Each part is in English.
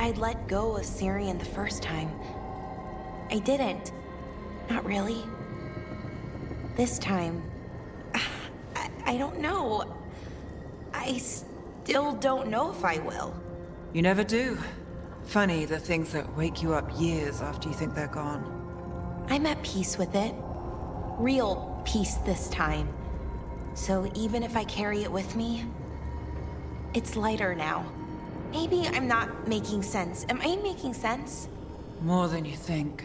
I'd let go of Syrian the first time. I didn't. Not really. This time, I don't know. I still don't know if I will. You never do. Funny, the things that wake you up years after you think they're gone. I'm at peace with it. Real peace this time. So even if I carry it with me, it's lighter now. Maybe I'm not making sense. Am I making sense? More than you think.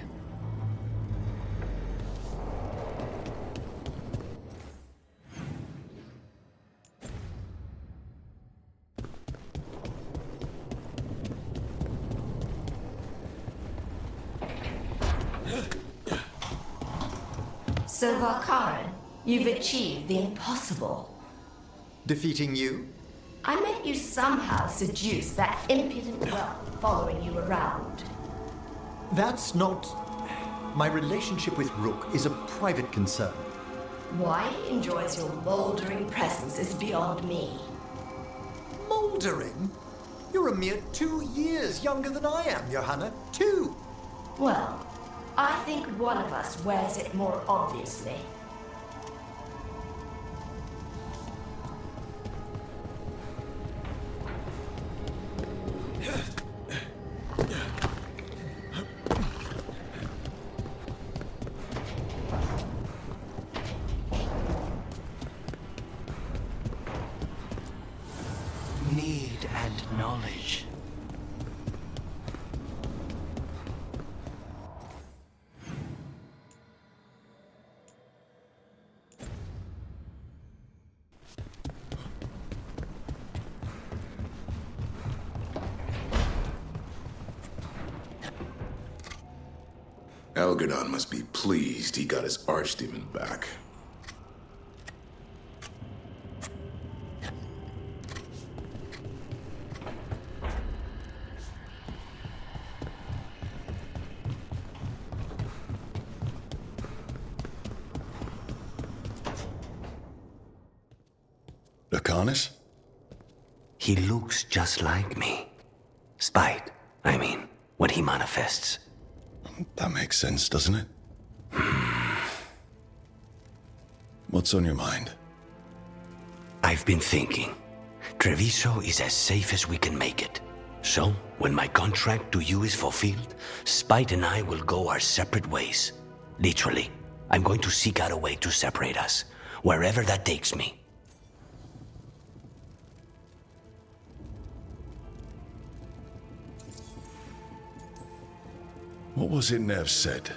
So, Varkaran, you've achieved the impossible. Defeating you? I meant you somehow seduced that impudent whelp following you around. That's not... My relationship with Rook is a private concern. Why he enjoys your moldering presence is beyond me. Mouldering? You're a mere 2 years younger than I am, Johanna. 2! Well, I think one of us wears it more obviously. Need and knowledge. Algernon must be pleased he got his archdemon back. Lacanis? He looks just like me. Spite, I mean, when he manifests. That makes sense, doesn't it? What's on your mind? I've been thinking. Treviso is as safe as we can make it. So, when my contract to you is fulfilled, Spite and I will go our separate ways. Literally, I'm going to seek out a way to separate us, wherever that takes me. What was it Nev said?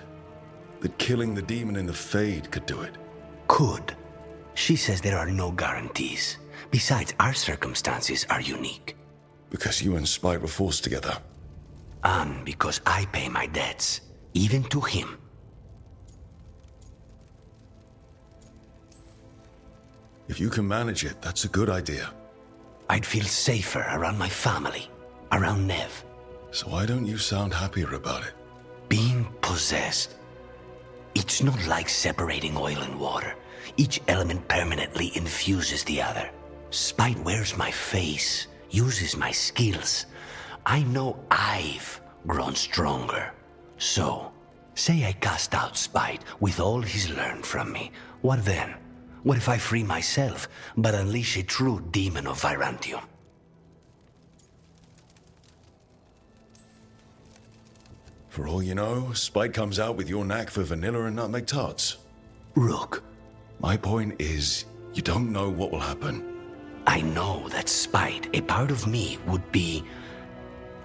That killing the demon in the Fade could do it? Could. She says there are no guarantees. Besides, our circumstances are unique. Because you and Spite were forced together. And because I pay my debts, even to him. If you can manage it, that's a good idea. I'd feel safer around my family, around Nev. So why don't you sound happier about it? Being possessed. It's not like separating oil and water. Each element permanently infuses the other. Spite wears my face, uses my skills. I know I've grown stronger. So, say I cast out Spite with all he's learned from me. What then? What if I free myself, but unleash a true demon of Virantium? For all you know, Spite comes out with your knack for vanilla and nutmeg tarts. Rook. My point is, you don't know what will happen. I know that Spite, a part of me, would be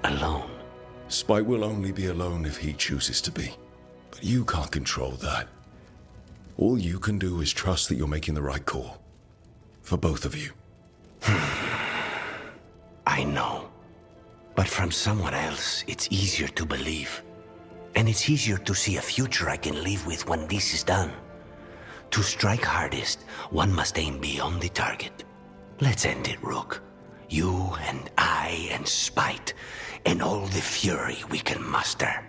alone. Spite will only be alone if he chooses to be. But you can't control that. All you can do is trust that you're making the right call. For both of you. I know. But from someone else, it's easier to believe. And it's easier to see a future I can live with when this is done. To strike hardest, one must aim beyond the target. Let's end it, Rook. You and I and Spite, and all the fury we can muster.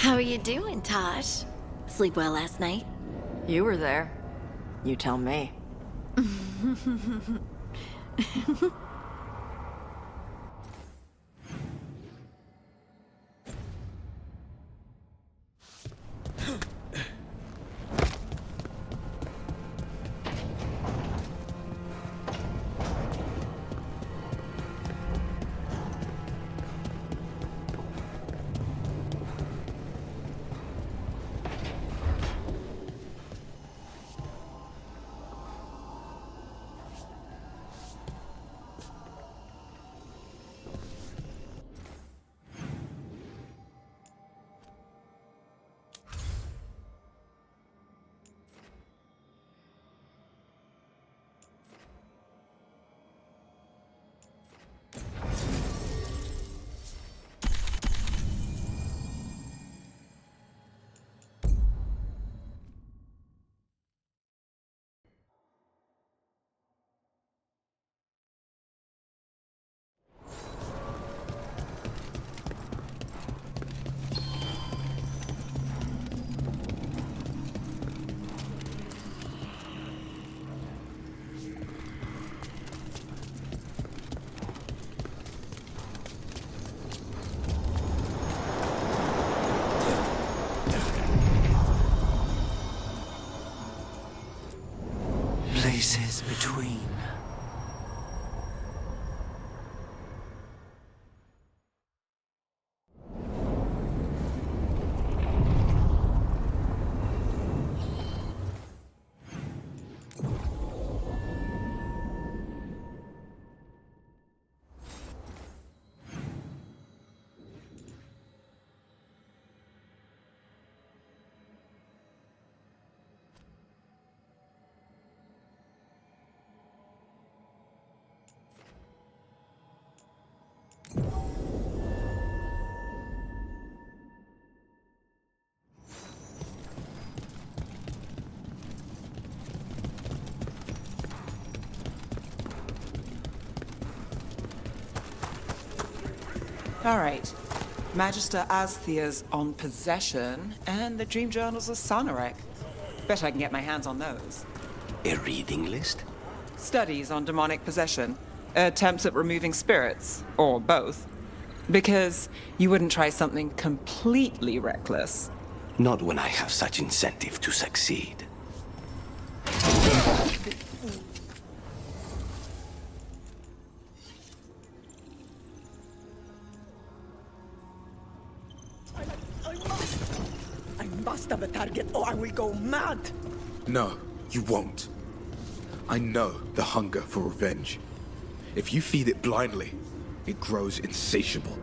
How are you doing, Tosh? Sleep well last night? You were there. You tell me. Places between. All right. Magister Asthea's on possession, and the dream journals of Sanarek. Bet I can get my hands on those. A reading list? Studies on demonic possession. Attempts at removing spirits, or both. Because you wouldn't try something completely reckless. Not when I have such incentive to succeed. I must have a target or I will go mad! No, you won't. I know the hunger for revenge. If you feed it blindly, it grows insatiable.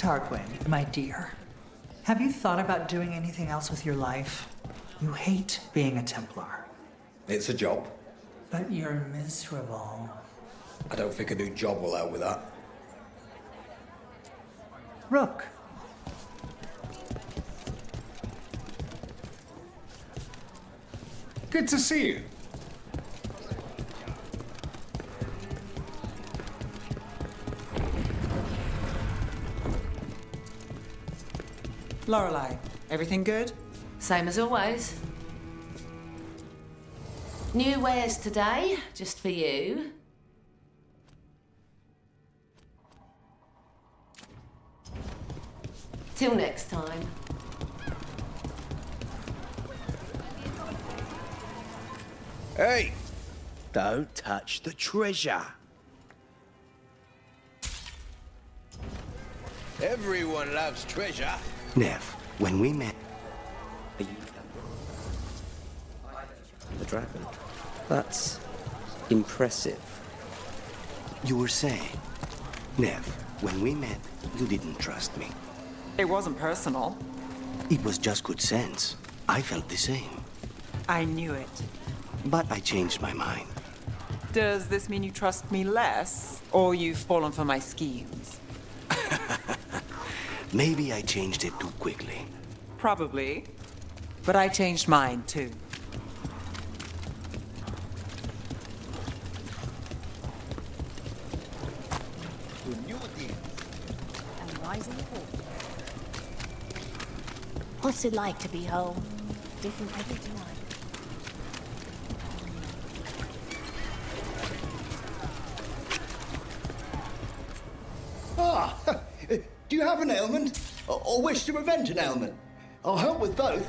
Tarquin, my dear, have you thought about doing anything else with your life? You hate being a Templar. It's a job. But you're miserable. I don't think a new job will help with that. Rook. Good to see you. Lorelei, everything good? Same as always. New wares today, just for you. Till next time. Hey! Don't touch the treasure. Everyone loves treasure. Nev, when we met... The dragon. That's impressive. You were saying, Nev, when we met, you didn't trust me. It wasn't personal. It was just good sense. I felt the same. I knew it. But I changed my mind. Does this mean you trust me less, or you've fallen for my schemes? Maybe I changed it too quickly. Probably. But I changed mine, too. What's it like to be home? Different every time. Ah, do you have an ailment? Or wish to prevent an ailment? I'll help with both.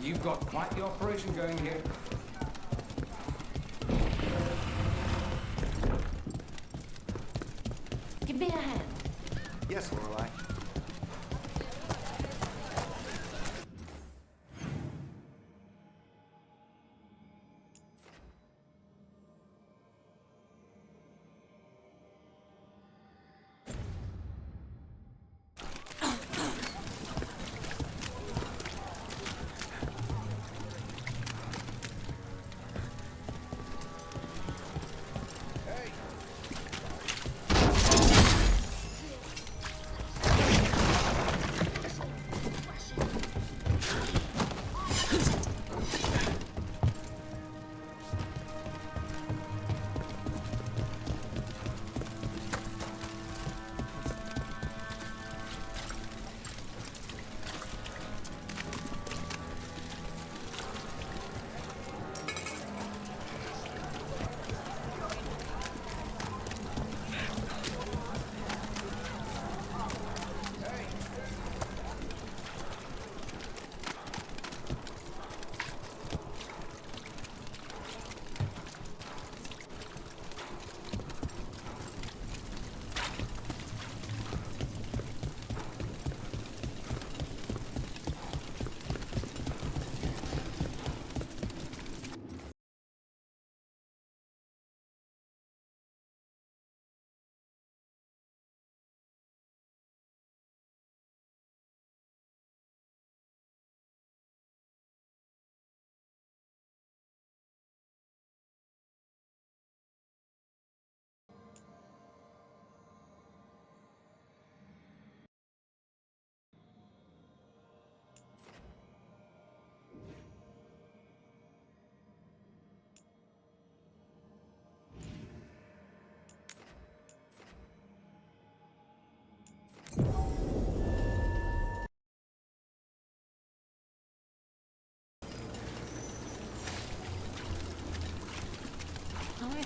You've got quite the operation going here. Give me a hand. Yes, Lorelei.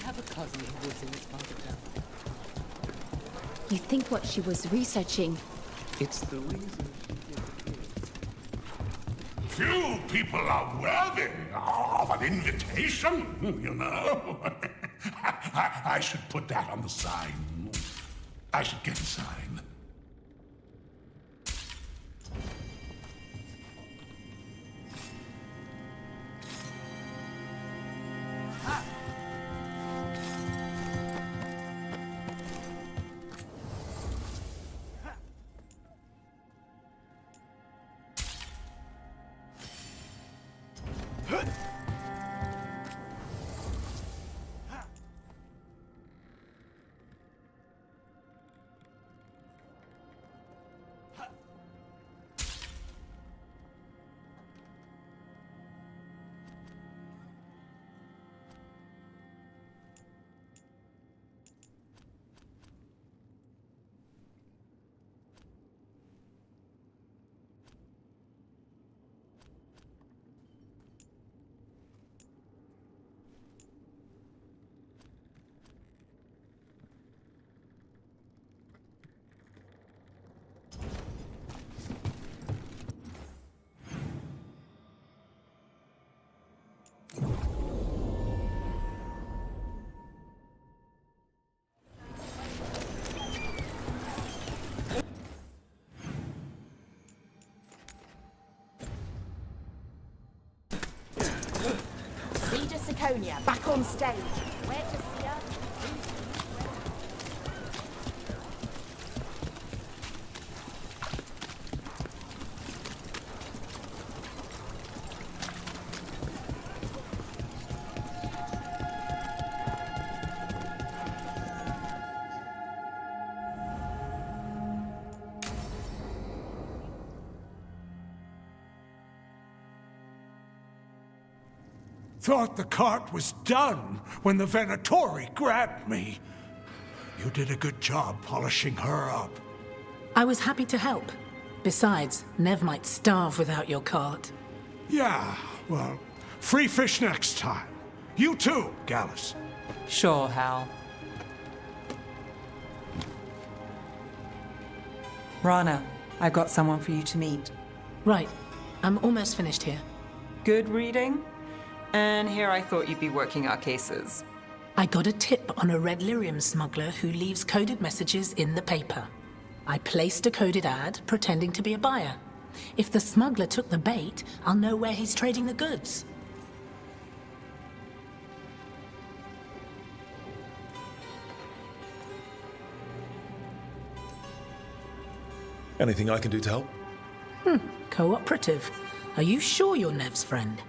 have a cousin who lives in this part of town. You think what she was researching? It's the reason she disappeared. Few people are worthy of an invitation, you know. I should put that on the sign. I should get a sign. Back on stage. Where to see her? Thought the cart was done when the Venatori grabbed me. You did a good job polishing her up. I was happy to help. Besides, Nev might starve without your cart. Yeah, well, free fish next time. You too, Gallus. Sure, Hal. Rana, I've got someone for you to meet. Right. I'm almost finished here. Good reading? And here I thought you'd be working our cases. I got a tip on a red lyrium smuggler who leaves coded messages in the paper. I placed a coded ad pretending to be a buyer. If the smuggler took the bait, I'll know where he's trading the goods. Anything I can do to help? Cooperative. Are you sure you're Nev's friend?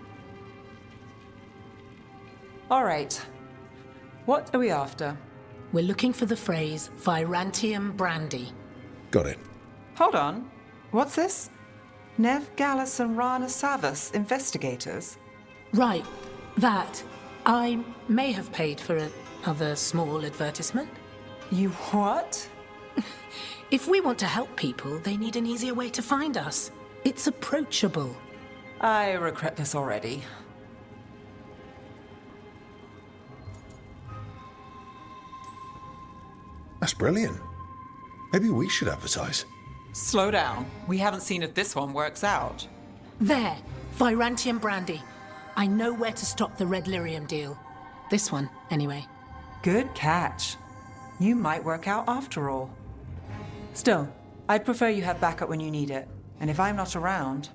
All right. What are we after? We're looking for the phrase Virantium brandy. Got it. Hold on. What's this? Nev, Gallus, and Rana Savas, investigators. Right. That. I may have paid for another small advertisement. You what? If we want to help people, they need an easier way to find us. It's approachable. I regret this already. That's brilliant. Maybe we should advertise. Slow down. We haven't seen if this one works out. There. Virantium brandy. I know where to stop the red lyrium deal. This one, anyway. Good catch. You might work out after all. Still, I'd prefer you have backup when you need it. And if I'm not around...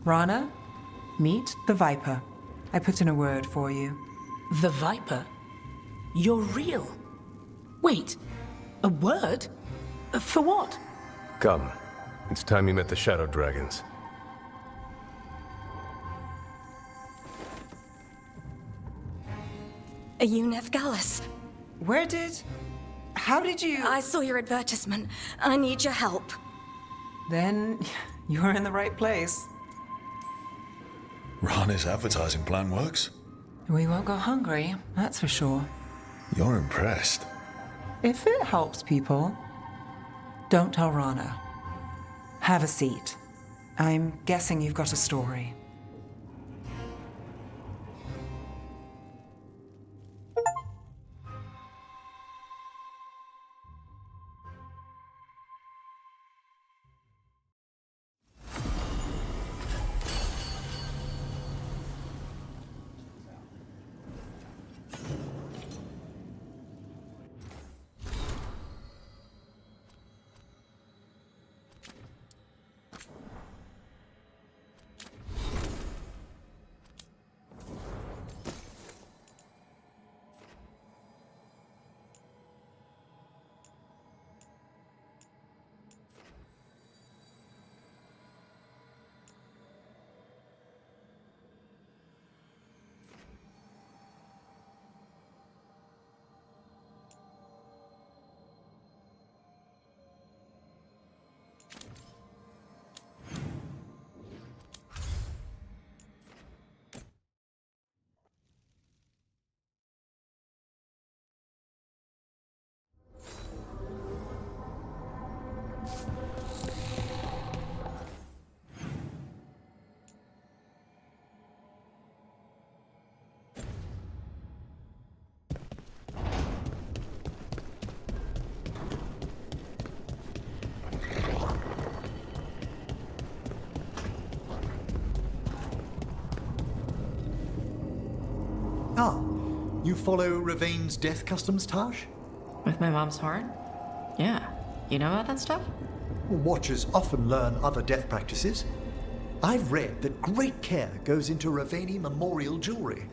Rana, meet the Viper. I put in a word for you. The Viper? You're real? Wait, a word? For what? Come. It's time you met the Shadow Dragons. Are you Nev Gallus? How did you... I saw your advertisement. I need your help. Then you're in the right place. Rana's advertising plan works. We won't go hungry, that's for sure. You're impressed. If it helps people, don't tell Rana. Have a seat. I'm guessing you've got a story. Ah, you follow Ravain's death customs, Tash? With my mom's horn? Yeah. You know about that stuff? Watchers often learn other death practices. I've read that great care goes into Ravaini memorial jewelry.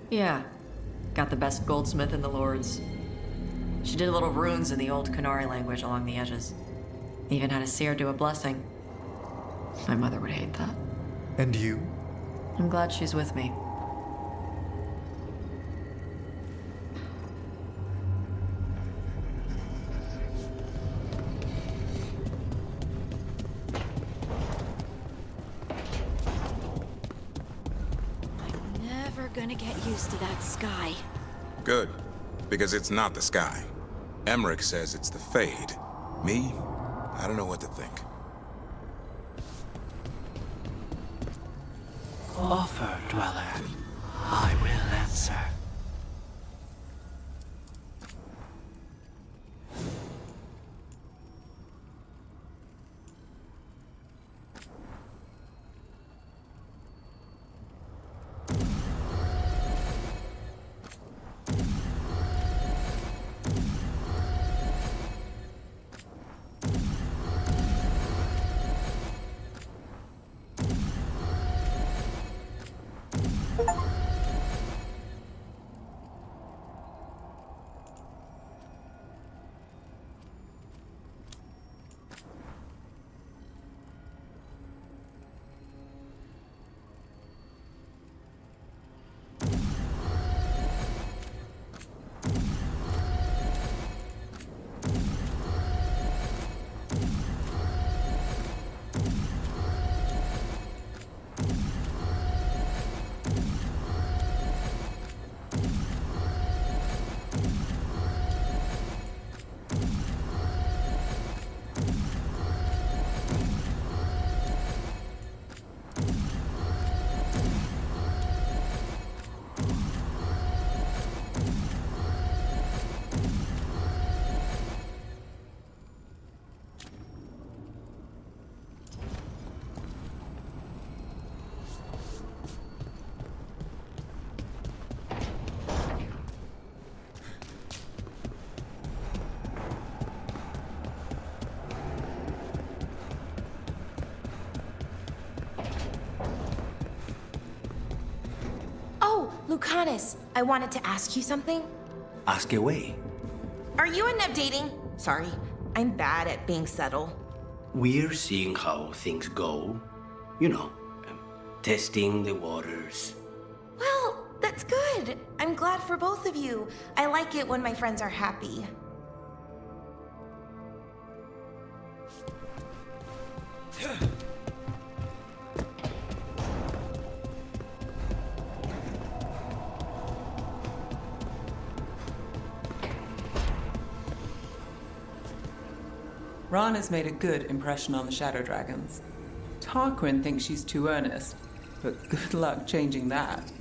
Yeah. Got the best goldsmith in the Lords. She did little runes in the old Canary language along the edges. Even had a seer do a blessing. My mother would hate that. And you? I'm glad she's with me. I'm never gonna get used to that sky. Good, because it's not the sky. Emmerich says it's the Fade. Me, I don't know what to think. Offer, Dweller. I will answer. Lucanus, I wanted to ask you something. Ask away. Are you and Nev dating? Sorry, I'm bad at being subtle. We're seeing how things go. You know, testing the waters. Well, that's good. I'm glad for both of you. I like it when my friends are happy. Ron has made a good impression on the Shadow Dragons. Tarquin thinks she's too earnest, but good luck changing that.